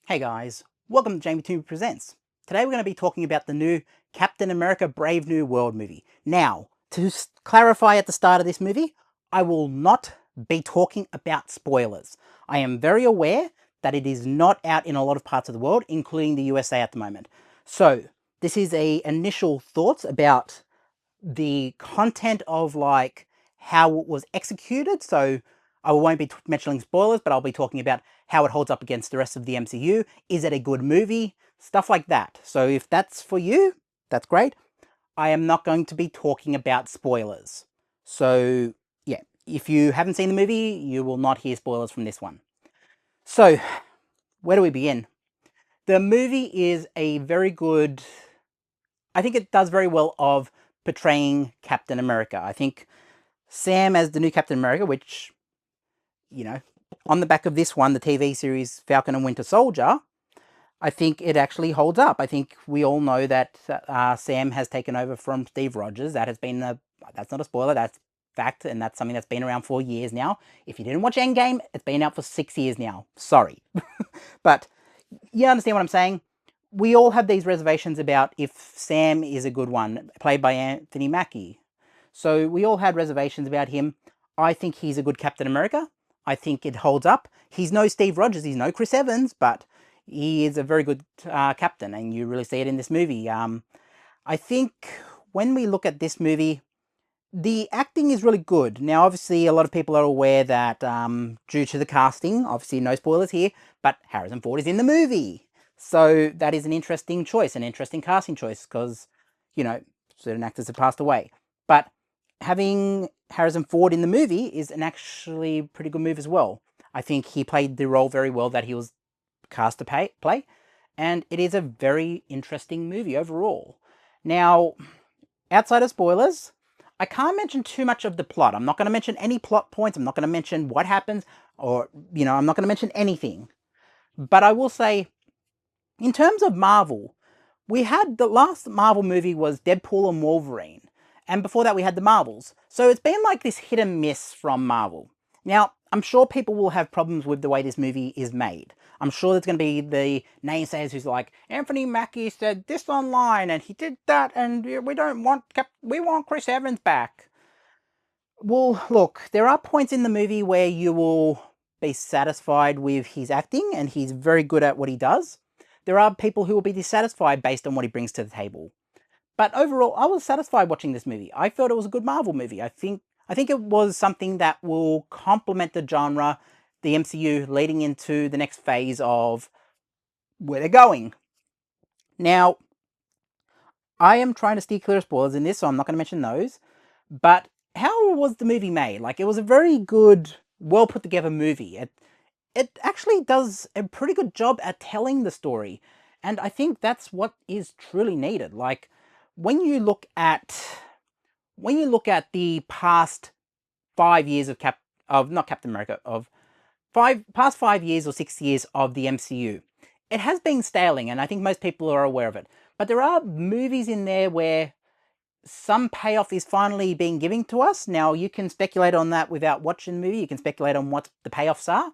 Hey guys, welcome to Toomey Presents. Today we're going to be talking about the new Captain America Brave New World movie. Now, to clarify at the start of this movie, I will not be talking about spoilers. I am very aware that it is not out in a lot of parts of the world, including the USA at the moment. So, this is a initial thoughts about the content of like how it was executed. So I won't be mentioning spoilers, but I'll be talking about how it holds up against the rest of the MCU. Is it a good movie? Stuff like that. So if that's for you, that's great. I am not going to be talking about spoilers. So yeah, if you haven't seen the movie, you will not hear spoilers from this one. So where do we begin? The movie is a very good, I think it does very well of portraying Captain America. I think Sam as the new Captain America, which, you know, on the back of this one, the TV series Falcon and Winter Soldier, I think it actually holds up. I think we all know that Sam has taken over from Steve Rogers. That's not a spoiler, that's fact, and that's something that's been around for years now. If you didn't watch Endgame, it's been out for 6 years now. Sorry. But you understand what I'm saying? We all have these reservations about if Sam is a good one, played by Anthony Mackie. So we all had reservations about him. I think he's a good Captain America. I think it holds up. He's no Steve Rogers, he's no Chris Evans, but he is a very good captain, and you really see it in this movie. I think when we look at this movie, the acting is really good. Now, obviously, a lot of people are aware that due to the casting, obviously no spoilers here, but Harrison Ford is in the movie. So that is an interesting choice, an interesting casting choice, because, certain actors have passed away. But having Harrison Ford in the movie is an actually pretty good move as well. I think he played the role very well that he was cast to play, and it is a very interesting movie overall. Now, outside of spoilers, I can't mention too much of the plot. I'm not going to mention any plot points. I'm not going to mention what happens, or, I'm not going to mention anything. But I will say, in terms of Marvel, we had the last Marvel movie was Deadpool and Wolverine. And before that, we had the Marvels. So it's been like this hit and miss from Marvel. Now, I'm sure people will have problems with the way this movie is made. I'm sure there's going to be the naysayers who's like, Anthony Mackie said this online, and he did that, and we want Chris Evans back. Well, look, there are points in the movie where you will be satisfied with his acting, and he's very good at what he does. There are people who will be dissatisfied based on what he brings to the table. But overall, I was satisfied watching this movie. I felt it was a good Marvel movie. I think it was something that will complement the genre, the MCU, leading into the next phase of where they're going. Now, I am trying to steer clear of spoilers in this, so I'm not going to mention those. But how was the movie made? Like, it was a very good, well put together movie. It actually does a pretty good job at telling the story, and I think that's what is truly needed. Like, when you look at the past 5 years of not Captain America, of past 5 years or 6 years of the MCU, it has been staling, and I think most people are aware of it. But there are movies in there where some payoff is finally being given to us. Now, you can speculate on that without watching the movie. You can speculate on what the payoffs are.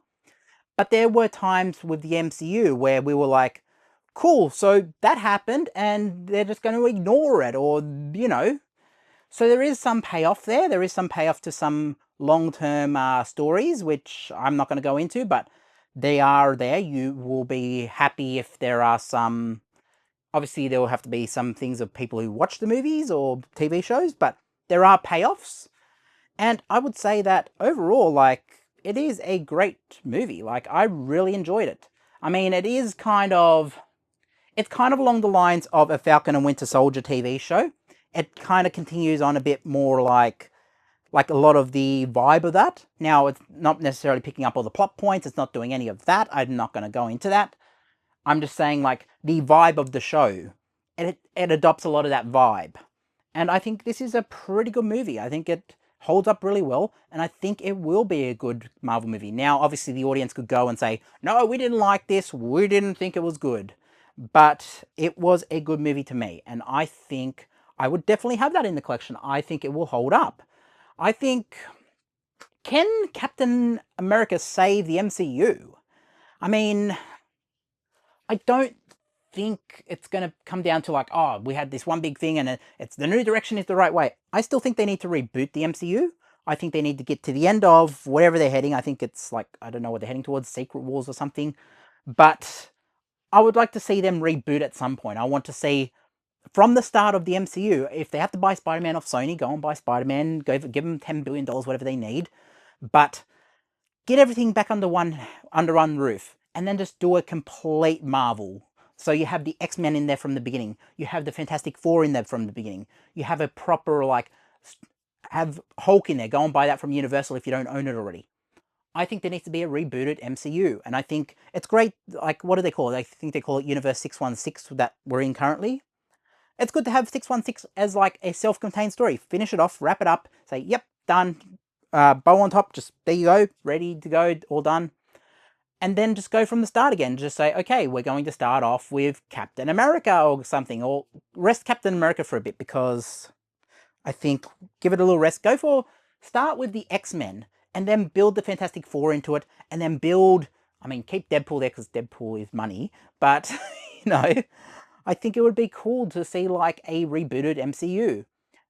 But there were times with the MCU where we were like, cool, so that happened, and they're just going to ignore it, or, So there is some payoff there. There is some payoff to some long-term stories, which I'm not going to go into, but they are there. You will be happy if there are some. Obviously, there will have to be some things of people who watch the movies or TV shows, but there are payoffs. And I would say that overall, like, it is a great movie. Like, I really enjoyed it. I mean, it's kind of along the lines of a Falcon and Winter Soldier TV show. It kind of continues on a bit more like a lot of the vibe of that. Now, it's not necessarily picking up all the plot points. It's not doing any of that. I'm not going to go into that. I'm just saying, like, the vibe of the show. It adopts a lot of that vibe. And I think this is a pretty good movie. I think it holds up really well, and I think it will be a good Marvel movie. Now, obviously, the audience could go and say, no, we didn't like this. We didn't think it was good. But it was a good movie to me, and I think I would definitely have that in the collection. I think it will hold up. I think, can Captain America save the MCU? I mean, I don't think it's going to come down to like, oh, we had this one big thing and it's the new direction is the right way. I still think they need to reboot the MCU. I think they need to get to the end of whatever they're heading. I think it's like, I don't know what they're heading towards, Secret Wars or something. But I would like to see them reboot at some point. I want to see from the start of the MCU, if they have to buy Spider-Man off Sony, go and buy Spider-Man, give them $10 billion, whatever they need. But get everything back under one roof, and then just do a complete Marvel. So you have the X-Men in there from the beginning. You have the Fantastic Four in there from the beginning. You have a proper, like, have Hulk in there. Go and buy that from Universal if you don't own it already. I think there needs to be a rebooted MCU. And I think it's great, like, what do they call it? I think they call it Universe 616 that we're in currently. It's good to have 616 as like a self-contained story. Finish it off, wrap it up, say, yep, done. Bow on top, just there you go, ready to go, all done. And then just go from the start again. Just say, okay, we're going to start off with Captain America or something, or rest Captain America for a bit, because I think give it a little rest. Start with the X-Men and then build the Fantastic Four into it, and then build, I mean, keep Deadpool there because Deadpool is money, but, you know, I think it would be cool to see like a rebooted MCU.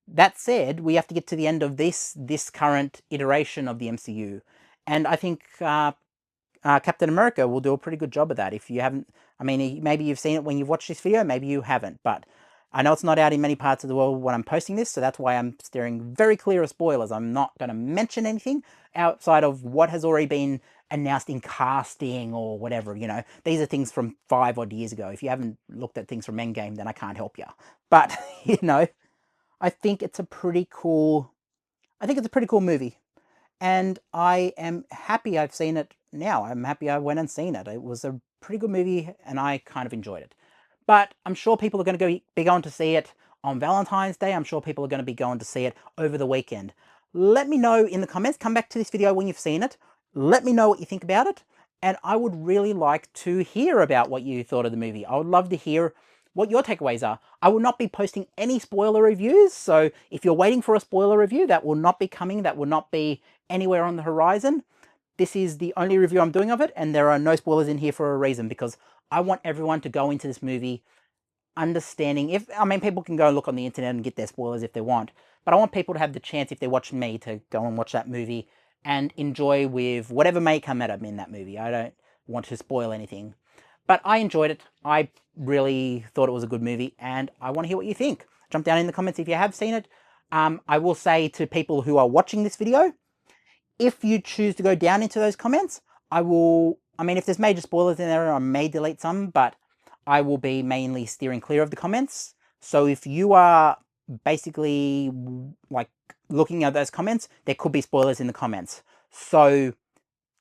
That said, we have to get to the end of this current iteration of the MCU. And I think Captain America will do a pretty good job of that. If you haven't, I mean, maybe you've seen it when you've watched this video, maybe you haven't. But I know it's not out in many parts of the world when I'm posting this, so that's why I'm steering very clear of spoilers. I'm not going to mention anything outside of what has already been announced in casting or whatever, you know. These are things from 5 odd years ago. If you haven't looked at things from Endgame, then I can't help you. But, you know, I think it's a pretty cool movie. And I am happy I've seen it now. I'm happy I went and seen it. It was a pretty good movie and I kind of enjoyed it. But I'm sure people are going to be going to see it on Valentine's Day. I'm sure people are going to be going to see it over the weekend. Let me know in the comments. Come back to this video when you've seen it. Let me know what you think about it. And I would really like to hear about what you thought of the movie. I would love to hear what your takeaways are. I will not be posting any spoiler reviews, so if you're waiting for a spoiler review, that will not be coming, that will not be anywhere on the horizon. This is the only review I'm doing of it, and there are no spoilers in here for a reason, because I want everyone to go into this movie understanding, I mean, people can go and look on the internet and get their spoilers if they want, but I want people to have the chance, if they're watching me, to go and watch that movie and enjoy with whatever may come at them in that movie. I don't want to spoil anything. But I enjoyed it. I really thought it was a good movie, and I want to hear what you think. Jump down in the comments if you have seen it. I will say to people who are watching this video, if you choose to go down into those comments, I mean, if there's major spoilers in there, I may delete some, but I will be mainly steering clear of the comments. So if you are basically like looking at those comments, there could be spoilers in the comments. So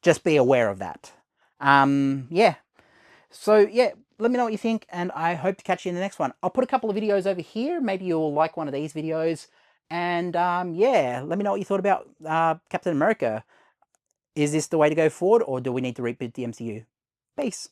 just be aware of that. Yeah. So yeah, let me know what you think, and I hope to catch you in the next one. I'll put a couple of videos over here. Maybe you'll like one of these videos. And yeah, let me know what you thought about Captain America. Is this the way to go forward, or do we need to reboot the MCU? Peace.